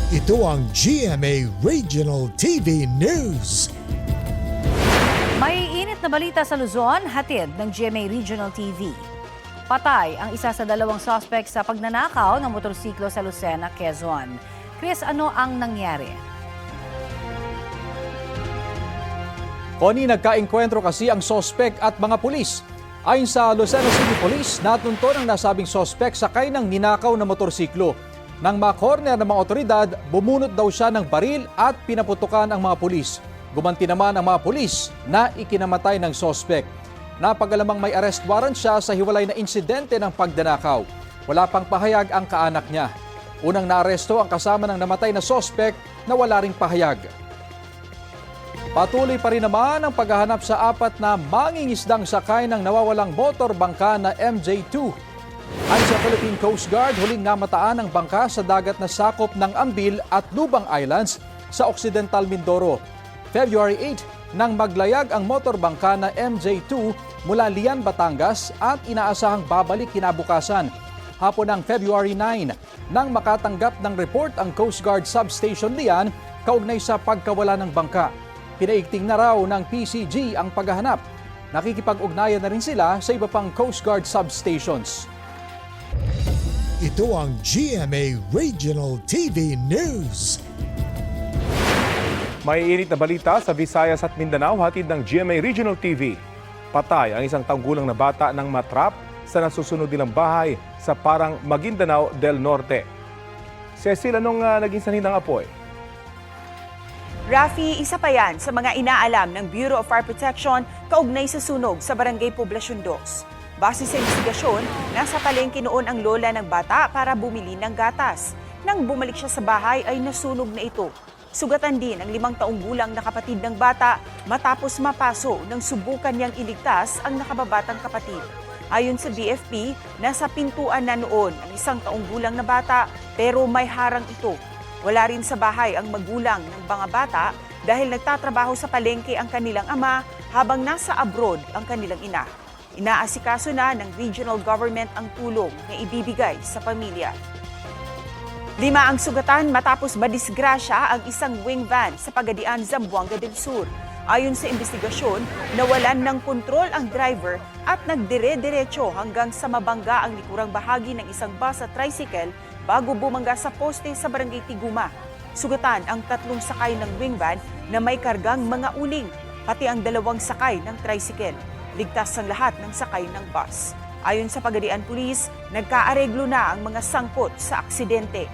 Ito ang GMA Regional TV News. May init na balita sa Luzon, hatid ng GMA Regional TV. Patay ang isa sa dalawang suspect sa pagnanakaw ng motorsiklo sa Lucena, Quezon. Chris, ano ang nangyari? Connie, nagkaengkwentro kasi ang sospek at mga pulis. Ayon sa Lucena City Police, natunton ang nasabing sospek sakay ng ninakaw na motorsiklo. Nang ma-corner ng mga otoridad, bumunot daw siya ng baril at pinaputukan ang mga pulis. Gumanti naman ang mga pulis na ikinamatay ng sospek. Napag-alamang may arrest warrant siya sa hiwalay na insidente ng pagdanakaw. Wala pang pahayag ang kaanak niya. Unang naaresto ang kasama ng namatay na sospek na wala ring pahayag. Patuloy pa rin naman ang paghahanap sa apat na mangingisdang sakay ng nawawalang motor bangka na MJ2. Ayon sa Philippine Coast Guard, huling namataan ang bangka sa dagat na sakop ng Ambil at Lubang Islands sa Occidental Mindoro. February 8, nang maglayag ang motor bangka na MJ2 mula Lian, Batangas at inaasahang babalik kinabukasan. Hapon ng February 9, nang makatanggap ng report ang Coast Guard Substation Lian kaugnay sa pagkawala ng bangka. Pinaigting na raw ng PCG ang paghahanap. Nakikipag-ugnayan na rin sila sa iba pang Coast Guard substations. Ito ang GMA Regional TV News. May init na balita sa Visayas at Mindanao, hatid ng GMA Regional TV. Patay ang isang taong gulang na bata nang matrap sa nasusunod nilang bahay sa Parang Maguindanao del Norte. Cecil, anong naging sanhi ng apoy? Rafi, isa pa yan sa mga inaalam ng Bureau of Fire Protection kaugnay sa sunog sa Barangay Poblacion 2. Base sa investigasyon, nasa palengke noon ang lola ng bata para bumili ng gatas. Nang bumalik siya sa bahay ay nasunog na ito. Sugatan din ang 5 taong gulang na kapatid ng bata matapos mapaso nang subukan niyang iligtas ang nakababatang kapatid. Ayon sa BFP, nasa pintuan na noon ang 1 taong gulang na bata pero may harang ito. Wala rin sa bahay ang magulang ng mga bata dahil nagtatrabaho sa palengke ang kanilang ama habang nasa abroad ang kanilang ina. Inaasikaso na ng regional government ang tulong na ibibigay sa pamilya. 5 ang sugatan matapos madisgrasya ang isang wing van sa Pagadian, Zamboanga del Sur. Ayon sa investigasyon, nawalan ng kontrol ang driver at nagdire-diretso hanggang sa mabangga ang likurang bahagi ng isang bus at tricycle bago bumangga sa poste sa Barangay Tiguma. Sugatan ang 3 sakay ng wing van na may kargang mga uling, pati ang 2 sakay ng tricycle. Ligtas ang lahat ng sakay ng bus. Ayon sa Pagadian Police, nagkaareglo na ang mga sangkot sa aksidente.